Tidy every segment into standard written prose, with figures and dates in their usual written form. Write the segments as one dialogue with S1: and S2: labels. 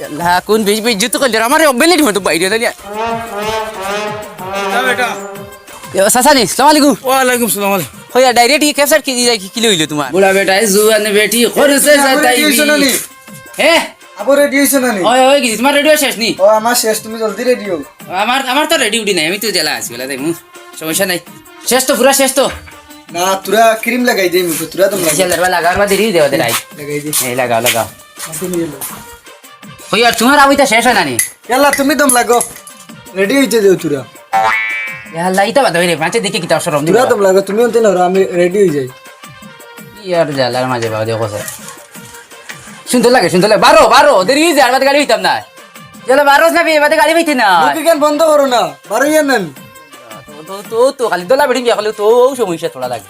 S1: ला कोण भेज भेज जुत कर हमारे बेले नहीं तो बाइड दलिया
S2: क्या बेटा?
S1: ससा नहीं अस्सलाम वालेकुम
S2: वालेकुम सलाम।
S1: हो यार डायरेक्ट ये कैप्चर की जाए किलो हिलो तुम्हारा बुढ़ा बेटा है जुआन बेटी और से जाता ही है
S3: আবো রেডি হইছ না নি?
S1: ওই ওই কি তোমার রেডিও শেষ নি
S3: ও আমার শেষ, তুমি জলদি রেডি হও।
S1: আমার আমার তো রেডি উঠি নাই আমি তো জেলা আছি বলা দেমু সমস্যা নাই শেষ তো পুরা শেষ তো
S3: না তোরা ক্রিম লাগাই দেই মুখে, তোরা দম লাগাই
S1: জেলার বালা লাগার বাদে রি দেও দে রাই
S3: লাগাই দে।
S1: এই লাগাও লাগাও
S3: আসে নিয়ে লো।
S1: ওই यार তোমার আবিতা শেষ হয় না নি
S3: ইয়াল্লা তুমি দম লাগো, রেডি হইতে দেও তোরা।
S1: यार লাইতা বাদ রে পাঁচে দেখে কিতা শরম
S3: তোরা
S1: দিবা
S3: দম লাগো, তুমি অন্তে না আমি রেডি হই যাই।
S1: यार জেলার মাঝে বাদ দেখো স্যার সুন্দর লাগে বারো বারো দেরি হয়ে যায় আর বাদে গাড়ি হইতাম না চলো বারো না বে বাদে গাড়ি হইতে না
S3: মুখে কেন বন্ধ করো না, বারো ইয়ার নেন।
S1: তো তো তো খালি দলা বেটি বিয়া করলে তো সমস্যা থোড়া লাগে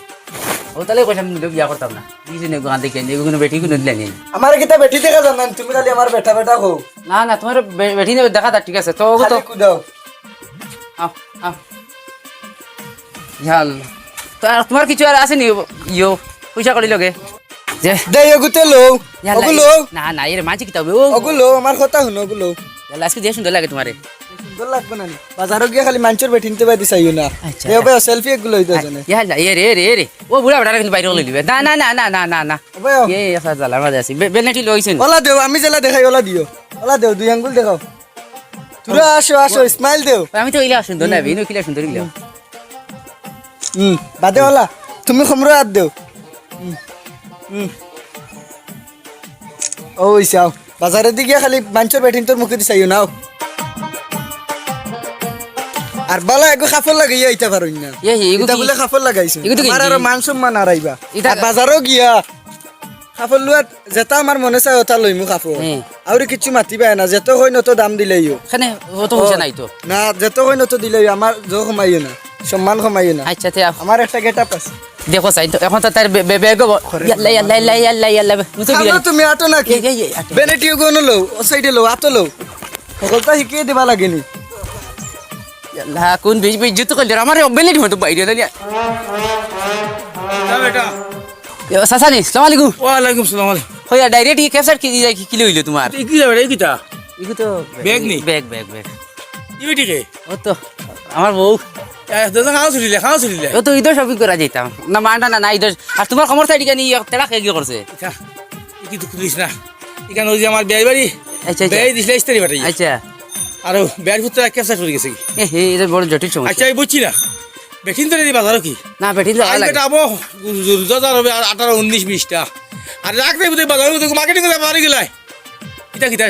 S1: ও তাহলে কইলাম বিয়া করতাম না কিছু নেই গান দেখে নেই কোনো বেটি কোনো দিলে নেই
S3: আমার কিতা বেটি দেখা জানেন, তুমি খালি আমার বেটা বেটা হও।
S1: না না তোমার বেটি নেই দেখা তা ঠিক আছে তো তো
S3: খালি কুদাও।
S1: আও আও ইয়াল তো আর তোমার কিছু আর আছে নি ইয়ো পয়সা করি লগে যে
S3: দেই এগুতে লো, ওগুলো
S1: না না এর মাঝে কি তবে ও
S3: ওগুলো আমার কথা শুনো, ওগুলো
S1: ইয়াল আজকে দিয়ে সুন্দর লাগে তোমারে
S3: সুন্দর লাগবে না নি? বাজারও গিয়ে খালি মানুষের বেঠিনতে পাই দিছাইও না।
S1: আচ্ছা।
S3: দেও বে সেলফি এগুলো হইতো জানে।
S1: ইয়াল এ রে রে রে ও বুড়া বড়া কিন্তু বাইরে লই লিবে না না না না না না না
S3: ওবে
S1: এ এসা জালা মাঝে আছে বেলনেটি লইছেন
S3: ওলা দেও, আমি জেলা দেখাই, ওলা দিও, ওলা দেও, দুই আঙ্গুল দেখাও। তোরা আসো আসো, স্মাইল দেও।
S1: আমি তো ইলা সুন্দর না বিনো কিলা সুন্দর গিলা
S3: বাদে ওলা তুমি খমরো হাত দেও। ওই চাও বাজারের দিকে খালি মানুষের বেঠিন তোর মুখে দিছাইও নাও। আর বালা এগো খাফর লাগাইয়া আইতা পারুন না,
S1: এ এগু
S3: এটা বলে খাফর লাগাইছো।
S1: এগু তো
S3: আমার আর মান সম্মান হারাইবা।
S1: এটা-
S3: আর বাজারও গিয়া খাফর লুয়াত যেটা আমার মনে চাই ওটা লইমু খাফর।
S1: হ্যাঁ।
S3: আর কিছু মাতিবা না, যেত হয় নত দাম দিলেইও
S1: খানে ও তো হইছে নাই তো
S3: না, যেত হয় নত দিলেই আমার জো কমাইও না, সম্মান কমাইও না।
S1: আচ্ছা তে
S3: আমার একটা গেটআপ আছে।
S1: দেখো সাই তো এখন তো তার বেগ ইয়াল্লা ইয়াল্লা ইয়াল্লা ইয়াল্লা ইয়াল্লা মুতো
S3: খালো
S1: বিরানি
S3: তুমি আটো নাকি?
S1: আটো।
S3: বেনেটিও কোন লো, ও সাইডে লো, আটো লো, সকলটা শিখিয়ে দিবা লাগেনি।
S1: ইয়াল্লা কোন বেজ বেজ জুতো কইলে আমার বেলে দিমু তো বাইরে দলিয়া
S2: क्या बेटा?
S1: সাসা নি আসসালামু আলাইকুম
S2: वालेकुम सलाम।
S1: हो यार डायरेक्ट ये कैप्चर की जाए किलो हिलो तुम्हार
S2: की जा बेटा? किता?
S1: इको तो
S2: बैग नहीं?
S1: बैग बैग बैग
S2: ये बेटी के?
S1: ओ तो আমার বউ
S2: दादा खाओ सुली ले, खाओ सुली ले।
S1: ও তো ইদর শপিং করা যাইতাম না মানটা না না ইদর আর তোমার খবর সাইড কেন তেড়া খেয়ে গিয়ে করছে
S2: ইকা ইকি দুঃখ দিস না। ইকান ওই যে আমার বিয়ে বাড়ি
S1: আচ্ছা আচ্ছা
S2: বিয়ে দিছিলে ইস্তারি বাটাই।
S1: আচ্ছা
S2: আর বিয়ের ভিতরে ক্যাপচার করে গেছে কি?
S1: এ হে এটা বড় জটিল
S2: আচ্ছা
S1: সমস্যা
S2: আমি বুঝছি না। বেঠিন তো রেডি বাজারও কি?
S1: না বেটি লাগা
S2: আজ
S1: লাগে
S2: বেটা আবো 2000 হবে 18 19 20টা। আর রাখতে বুঝে বাজারের মধ্যে মার্কেটিং করে পারি গেলাই। কিতা কিতা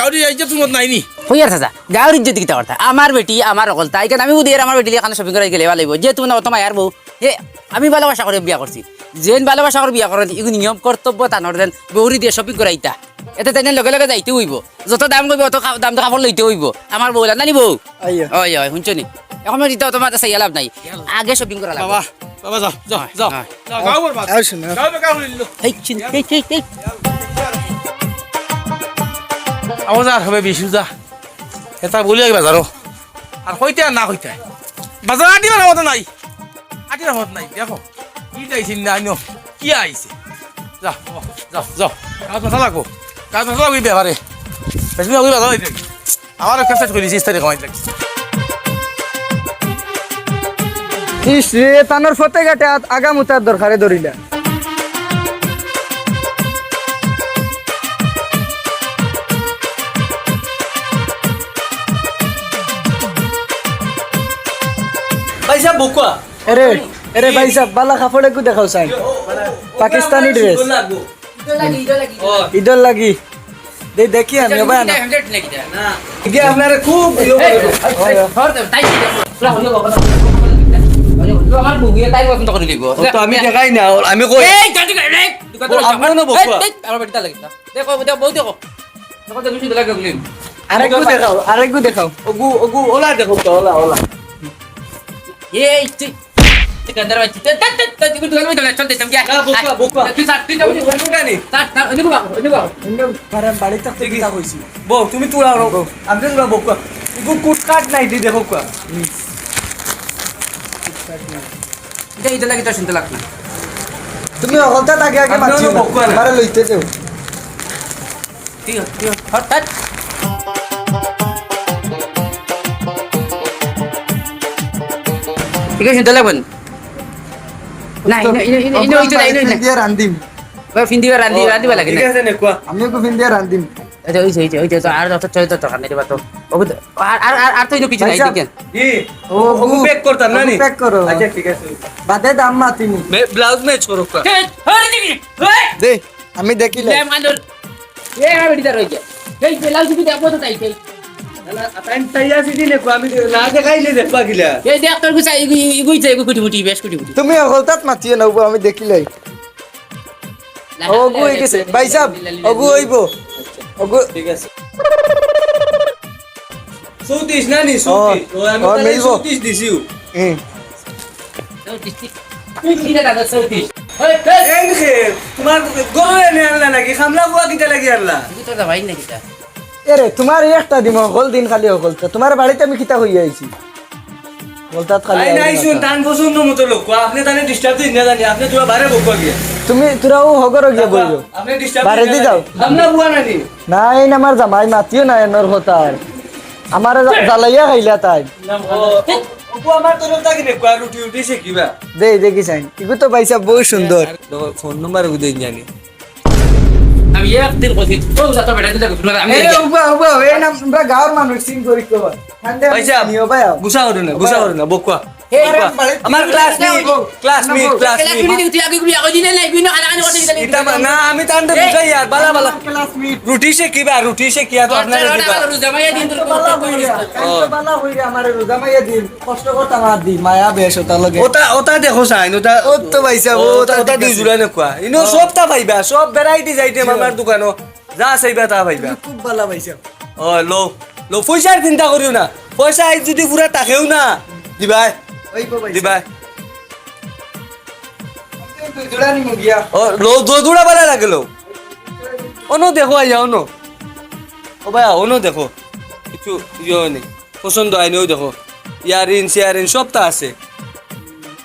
S2: গাউরি আইছে তোমার নাইনি।
S1: হই আর দাদা গাঁর ইজ্জত কিতা কথা আমার বেটি আমার অকল তাই কেন আমি বুঝি আমার বেটি এখানে শপিং করে গেলে ভালো লাগবে যে তুমি না তোমার আর বউ হে আমি ভালোবাসা করে বিয়া করছি যেন ভালোবাসা করে বিয়া করেন এগুলো নিয়ম কর্তব্য তা নর্দেন বৌরি দিয়ে শপিং করে আইতা এতে তাই লগে লগে যাইতে হইব যত দাম কইব অত দাম তো কাপড় লইতে হইব আমার বউ নানি বউ
S3: আইয়া
S1: ওই ওই শুনছো নি এখন দিতে তোমার কাছে লাভ নাই আগে শপিং করা লাগবে
S2: বাবা বাবা যাও যাও যাও যাও গাও বরবাদ
S3: আর শোনো,
S2: গাও বে গাও লিলো
S1: এই চিন এই
S2: আওয়াজ হবে বিশুজা এটা বলি আগে বাজারও আর কইতে আর না কইতে বাজার আটিবার মত নাই আটিবার মত নাই দেখো কি যাইছিন না আইনো কি আইছে যাও যাও যাও কাজ কথা লাগবো কাজ কথা লাগবে ব্যাপারে বেশি না ওই বাজার হইতে আমার ক্যাপচার করে দিছিস তারে কমাই লাগছে
S3: ইস রে তানোর ফতে ঘাটে আগা মুতার দরকারে ধরিলা।
S2: পয়সা বুকা
S3: এরে এরে ভাই সাহেব বালা কাপড়ে কু দেখাও চাই, পাকিস্তানি ড্রেস ঈদর লাগি দেখি আমি ভাই না
S2: কি আপনারা খুব
S1: তো
S2: আমি দেখাই না আমি কই
S3: আরেকটু দেখাও, আরেকটু দেখাও।
S2: ওগু ওগু ওলা দেখো তো ওলা ওলা
S3: বাড়ি থাকতে কিতা কইছি
S2: বউ তুমি তুলা আমি তুলা বকু ওগু কুট কাট নাই দি দেখো কা
S1: শুনতে লাগ না
S3: তুমি অকলতা আগে আগে
S2: আপনারও
S3: মারছিও
S2: বকু না।
S3: আমারে লইতে দেও।
S2: ঠিক আছে
S1: হঠাৎ ঠিক আছে শুনতে লাগবেন না ইনো হইতো না ইনো
S3: ফিন দিয়া রান্দিম
S1: ফিন্দিবা রান্দিবা লাগে না
S2: আছে নে কোয়া
S3: আমি ওকে ফিন দিয়া রান্দিম
S1: আচ্ছা ওই তো আর যত চয় তত খান দিবা তো আর তো ইনো কিছু নাই
S3: ভাই সাহেব,
S1: দেখেন
S2: জি
S3: ও
S2: ও প্যাক করতাম না নি
S3: প্যাক করো
S2: আচ্ছা ঠিক আছে
S3: বাদে দাম মাতিনি
S2: ব্লাউজ ম্যাচ করো কা
S3: দে আমি দেখিলে
S1: এ আমি দিতে রই যায় এই বেলাল তুমি দেখো তো তাই তাই
S2: টাইম তাইয়া সিদি নে কোয়া আমি না দেখাইলে দেখবা গিলা
S1: এই দেখ তোর গুছা ইগুইছে ইগু কুটি মুটি বেশ কুটি মুটি
S3: তুমি হলতাত মাতিয়ে নাও আমি দেখিলাই ওগু হয়ে গেছে ভাই সাহেব ওগু হইব ওগু
S2: ঠিক আছে 34 না নি 34 ও আমি
S3: ও,
S2: তাহলে
S3: মিলবো।
S2: 34 দিছিও
S3: হুম
S1: তুই কিনে দাদা সৌদি
S2: এই রে তোমার গয়ে নে আনলা নাকি খামলা বুয়া কিটা লাগি আনলা
S1: তুই তো ভাই নাকি তা
S3: এরে তোমার একটা দিম হল দিন খালি হল তোমার বাড়িতে আমি কিতা হইয়া আইছি হলতাত খালি
S2: আই নাই শুন টান পছন্দ মতো লোক আপনি তানে ডিস্টার্ব দিন না জানি আপনি তোরা বাইরে বকবা গিয়া
S3: তুমি তোরাও হগর গিয়া বইলো
S2: আপনি ডিস্টার্ব
S3: বাইরে দি যাও।
S2: খামলা বুয়া নানি
S3: নাই না আমার জামাই মাতিও না এনর হতার আমার জ্বালাইয়া খাইলা তাই
S2: ও আমার তরফ থেকে নে কোয়া রুটি উঠি সে কিবা
S3: দেই দেখি চাই ইগু তো ভাই সাহেব বহুত সুন্দর
S2: ফোন নাম্বার দেই জানি
S1: আমি একদিন কইছি তো যত বেটা দিলে আমি
S3: এই উবা উবা এই নাম আমরা গাঁৱৰ মানুহ সিং কৰি কবা ঠান্ডা
S2: পয়সা
S3: নিও ভাই
S2: গুছা করো না বকবা
S1: এই
S2: আমার ক্লাসমেট
S1: তুই আগে গুলি আগে দিলে নাই বিনো আনা করতে দিলে
S2: এটা না আমি তান্ডে বুঝাই यार বালা বালা
S3: ক্লাসমেট
S2: রুটি সে কিবা রুটি সে কিয়া তো আপনার দিবা
S1: জামাইয়া দিন তোর
S3: বালা হইরে আমারে রোজা মাইয়া দিন কষ্ট করতা মার দি মায়া বেশ ওটা লগে
S2: ওটা দেখো সাইন ওটা
S3: ও তো ভাই সাহেব
S2: ওটা দুই জুড়া নে কোয়া ইনো সবটা পাইবা সব ভ্যারাইটিজ আইটেম আমার দোকানো যা চাইবা তা পাইবা
S3: খুব ভালো ভাই সাহেব
S2: ও লো পয়সার চিন্তা করিও না পয়সা আই যদি পুরা তাকেও না দিবাই
S3: ওইব ভাই
S2: দিবাই
S3: তুই জোড়া নিমু গিয়া
S2: ও দৌড়া বালা লাগলো অন্য দেখো আইয়া অন্য ও ভাই অন্য দেখো কিছু ইয়ে নেই পছন্দ হয়নি ওই দেখো ইয়ারিন সিয়ারিন সবটা আছে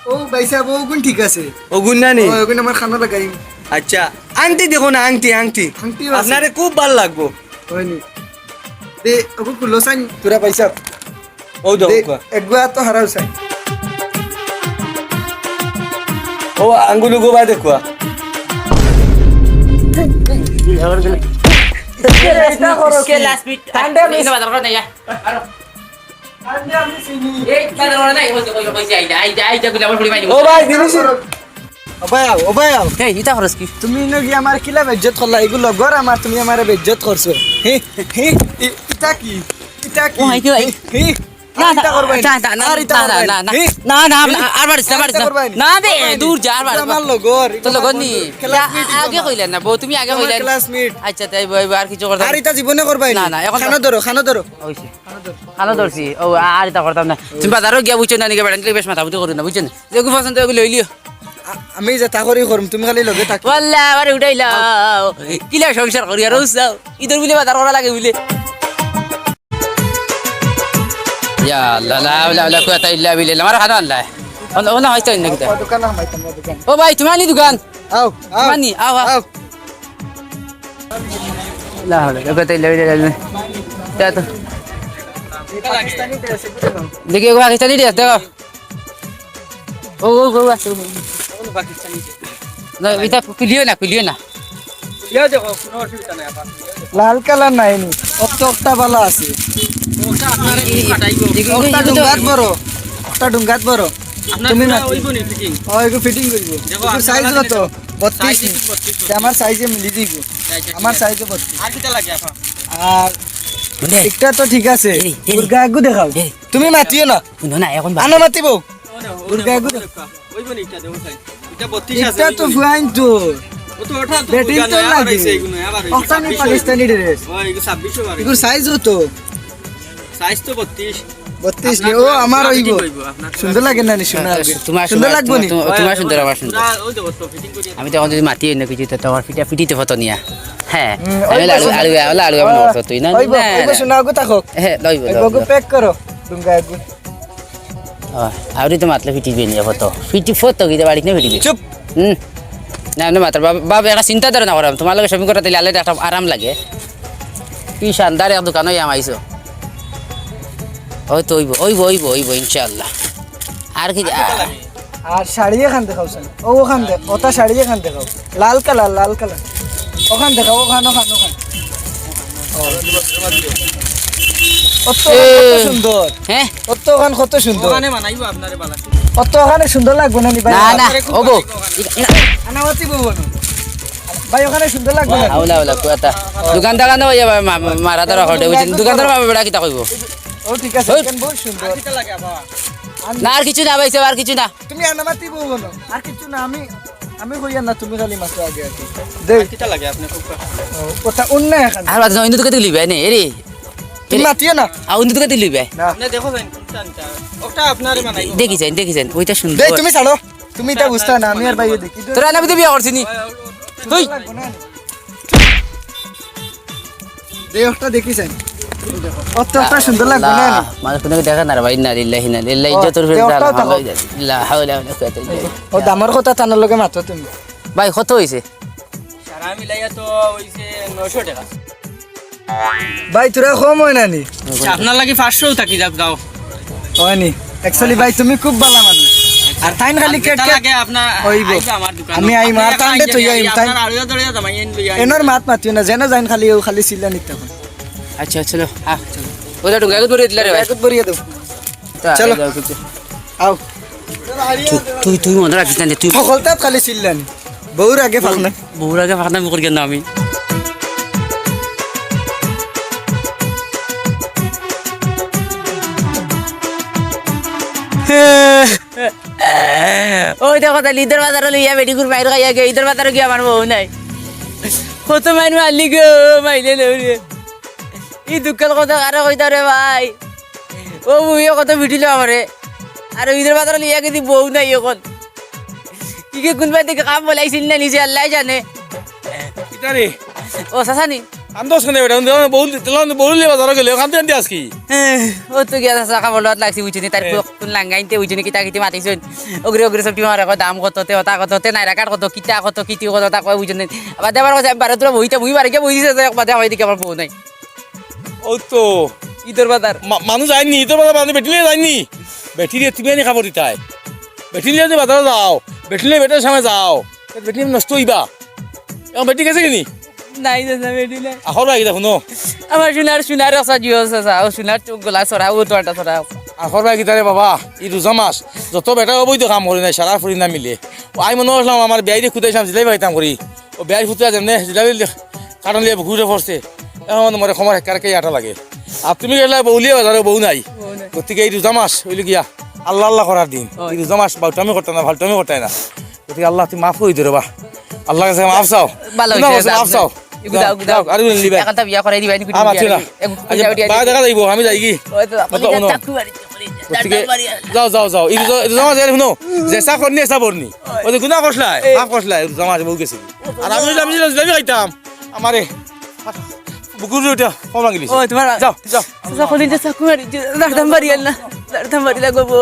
S3: ও ভাই সাহেব ও গুণ ঠিক আছে
S2: ও গুণ না নি
S3: ও গুণ আমার খানা লাগাই
S2: আচ্ছা আংটি দেখো না আংটি
S3: আংটিও আছে।
S2: আপনারে খুব ভাল লাগবো
S3: হয়নি দে ওকে কুলো সাইন তোরা ভাই সাহেব
S2: ও দেখো
S3: দে
S2: কোয়া।
S3: একবার তো হারাও সাইন
S2: ও আঙ্গুলি গোবা দেখো
S3: এটা করো
S1: কে লাস্ট মিট
S3: ঠান্ডা মিস
S1: বাজার করে না আরো
S3: ঠান্ডা আমি চিনি
S1: এই বাজার করে না কইছে আইটা গুলি আমার ফুড়ি মাইনি
S3: ও ভাই দিনিস ও ভাই
S1: এই ইটা খরচ কি
S3: তুমি নগি আমার কিলা বেজ্জত করলা এগুলো গর আমার তুমি আমার বেজ্জত করছো হে হে ইটা কি
S1: ও, হাইতে ভাই। না না আর বাড়িস না দে দূর যা আর
S3: আমার লগর
S1: তো লগত নি আগে কইলেন না বউ তুমি আগে কইলেন
S3: ক্লাসমেট
S1: আচ্ছা তাই আর কিছু করতাম
S3: আর এটা জীবনে করবাই
S1: না, না, এখন-
S3: খানো ধরো
S1: হইছে খালো ধরছি ও আর এটা করতাম না তুমি বাজারও গিয়া বুঝছো না নাকি বেড়ান বেশ মাথা বুঝে করি না বুঝছেন যেগুলো পছন্দ ওগুলো লই লিও
S3: আমি যেটা করি করম তুমি খালি লগে থাক
S1: ওয়াল্লা আবার উঠাইলাও কিলা সংসার করি আর উসাও ইদর বলে বাজার করা লাগে বলে ইয়া আল্লাহ লা ইলাহা ইল্লা কুওয়াতা ইল্লা বিল্লাহ আমার খানা আল্লাহ ওনা হইতো নাকি তা
S3: দোকান হামাইতাম দোকান
S1: ও ভাই তুমি আনি দোকান
S3: আও আও
S1: মানি আও আও লা হাওলা কুওয়াতা ইল্লা বিল্লাহ তা তো
S3: পাকিস্তানি ড্রেস এগুলো নাও
S1: দেখি ও পাকিস্তানি ড্রেস দেখো ও আসো না এটা কুলিও না
S3: লাল কালার নাই নি একটা ভালো আছে একটা ডুঙ্গাত বড় একটা ডুঙ্গাত বড় তুমি না ও এগো ফিটিং করিব এগো সাইজ কত 32 নি আমার সাইজে মিলি দিব আমার সাইজে 32
S2: আর কিটা লাগে আপা
S3: আর একটা তো ঠিক আছে দুর্গা আগু দেখাও তুমি মাতিও না
S1: শুনো না এখন
S3: আনো মাতিব দুর্গা আগু
S2: ওইব নি এটা দেও চাই এটা 32 আছে
S3: এটা তো ফুয়াইন তো
S2: ও তো ওঠা তো
S3: ব্যাটিং তো লাগে
S2: এগুলো আবার
S3: একটা নি পাকিস্তানি ড্রেস
S2: ও এগুলো 26 বারে
S3: এগো সাইজ তো
S2: সাইজ তো 32
S3: 32 নি ও আমার হইব সুন্দর লাগে না নি শোনা
S1: তোমার
S3: সুন্দর লাগবো নি
S1: তোমার সুন্দর আমার সুন্দর
S2: ওই দেখো তো ফিটিং করি
S1: আমি তখন যদি মাতি না কিছু তো তোমার ফিটিতে ফটো নিয়া হ্যাঁ
S3: ওই
S1: আমি
S3: বসে-
S1: আলু আমার কথা তুই না
S3: ওইব ওইব শোনা আগু থাকো
S1: হ্যাঁ লইব
S3: এগো প্যাক করো দুর্গা আগু
S1: আউরি তো মাতলে ফিটিবে নিয়ে ফটো ফটো গিয়ে বাড়িতে ফিটিবে
S3: চুপ
S1: না না মাত্র বাবা একটা চিন্তা ধরে না করাম তোমার লগে শপিং করতে দিলে আলাদা একটা আরাম লাগে কি শানদার এক দোকান হইয়া মাইছো হয়তো হইব ইনশাআল্লাহ আর কি
S3: আর শাড়ি এখান দেখাও স্যার ওখান দেখ ওটা শাড়ি এখান দেখাও লাল কালার ওখান দেখাও ওখান সুন্দর
S1: হ্যাঁ
S3: কত ওখান কত সুন্দর
S4: ওখানে বানাইব আপনারে বালা
S3: কত ওখানে সুন্দর লাগবে না নি ভাই
S1: না ওগো
S3: আনাওয়াতি বলবো না ভাই ওখানে সুন্দর লাগবে না
S1: হাওলা কুয়াতা দোকানদার না হইয়া মারা ধরা হটে বুঝছেন দোকানদার বেড়া কিতা কইব
S3: ও ঠিক আছে কেন বহুত সুন্দর
S4: কিটা লাগে বাবা
S1: না আর কিছু না ভাইছে আর কিছু না
S3: তুমি আনামাতি বলবো না আর কিছু না আমি কইয়া না তুমি খালি মাত্র আগে আর কি দেখ
S4: কিটা লাগে আপনি খুব
S3: কথা অন্য এখন
S1: আর বাদ অন্য দোকানে লিবে নে এরে
S3: তুমি মাতিও না
S1: আর অন্য দোকানে লিবে
S3: না
S4: আপনি দেখো যাইন কোনটা আনতা ওটা আপনারে বানাইব
S1: দেখিছেন ওইটা সুন্দর
S3: দেখ তুমি ছাড়ো তুমি এটা বুঝতা না আমি আর ভাইয়ে দেখি
S1: তোরা না বিয়া করছিনি তুই
S3: দেহটা দেখিছেন কতটা সুন্দর লাগবে না
S1: মানে কোনো দেখা না রে ভাই না লিল্লাহি না লিল্লাহি ইজ্জতের ফিরে লা হাওলা ওয়ালা কুওয়াতা ইল্লা বিল্লাহ
S3: ও দামর কথা তানোর লগে মাতো তুমি
S1: ভাই কত হইছে
S4: সারা মিলাইয়া তো হইছে 900 টাকা
S3: ভাই তোরা কম হয় না নি
S4: আপনার লাগি 500 থাকি যাও
S3: হয়নি অ্যাকচুয়ালি ভাই তুমি খুব ভালো মানুষ আর টাইম খালি কেট কেট
S4: লাগে আপনার
S3: হইব।
S4: আইবা আমার দোকান
S3: আমি আইম, আর টাইমে তুই আইম, টাইম-
S4: আপনার আড়িয়া দড়িয়া দামাইন লইয়া
S3: এনর মাত মাতিও না যেন যাইন খালি ও খালি সিলা নিতে হবে
S1: আচ্ছা চলো চলো ওটা ঢুঙ্গা করে দিলা রে ভাই
S3: একত বরিয়ে দাও চলো। আও
S1: তুই মনে রাখিস না তুই
S3: সকলটা খালি সিলা নি বউর আগে ফাল না
S1: বহুর আগে ফাঁকনামি করি কেন আমি ওই দেখো তাহলে ঈদের বাজারে লইয়া বেডিকুর বাইরে খাইয়া গে ঈদের বাজারে গিয়ে আমার বউ নাই কত মাইন মারলি গো মাইলে রে ই দুঃখের কথা কারো কইতা রে ভাই ও বুয়ে কত ভিটিল আমারে আর ঈদের বাজারে লইয়া গেছি বউ নাই এখন কি কে কোন ভাই থেকে কাম বলাইছিল না নিজে আল্লাহ জানে
S2: কিটা রে
S1: ও সাসানি
S2: আন্দোস কেন বেটা বউলি বাজার গেলে কান্দে আনতে আজকি
S1: ও তো গিয়া সাসা কামলত লাগছি বুঝিনি তার কোন লাঙ্গাইতে বুঝিনি কিতা কিতি মাতিছেন ওগরে সবটি মারে কয় দাম কত তে ওটা কত তে নাইরা কাট কত কিতা কত কিতি কত তা কয় বুঝিনি আবার দেবার কথা বারে তোরা বইতে বারে গিয়ে বুঝিছে যে বাদে হয় দিকে আমার বউ নাই
S2: ও তো
S1: ঈদের বাজার
S2: মানুষ যায়নি তোর বাজার মানুষ বেটিলে যায়নি বেটিলে তুমি আনি খাবার দিতাই বেটিলে যদি বাজারে যাও বেটিলে বেটার সামনে যাও বেটিলে নষ্ট হইবা এখন বেটি গেছে কিনি
S1: নাই দাদা বেটি নাই
S2: আখর আগে দেখো নো
S1: আমার সোনার রসা জিও সাসা ও সোনার চোখ গোলা ছড়া ও তোরটা ছড়া
S2: আখর আগে তারে বাবা ই রোজা মাস যত বেটা অবৈধ কাম করি নাই সারা ফুরি না মিলে ও আই মনে আসলাম আমার বিয়াই দিয়ে খুদাইছিলাম জিলাই পাইতাম করি ও বিয়াই ফুটা যেমনে জিলাই কারণ লিয়ে ঘুরে পড়ছে এখন মরে সময় হেকারকে আটা লাগে আর তুমি গেলে বউলিয়ে বাজারে বউ নাই গতিকে এই রোজা মাস হইল গিয়া আল্লাহ করার দিন এই রোজা মাস বাউটামি করতে না ভালটামি করতে না গতিকে আল্লাহ তুমি মাফ হয়ে দেবা আল্লাহ কাছে মাফ চাও
S1: ভালো
S2: মাফ চাও আর লিবা
S1: এখন বিয়া করাই দিবা নি
S2: আমার ছিল বা দেখা যাইব আমি যাই কি গতিকে যাও এই রোজা মাস শুনো জেসা করনি এসা বরনি ওই যে গুনাহ করছলাই মাফ করছলাই রোজা মাস বউ গেছে আর আমি জিলাপি খাইতাম আমারে বুকুর ওটা কম লাগিলিস
S1: ও তোমার
S2: যাও
S1: সাসা কলিন চাকু মারি দাঁড়াম বাড়ি না দাঁড়াম বাড়ি লাগবো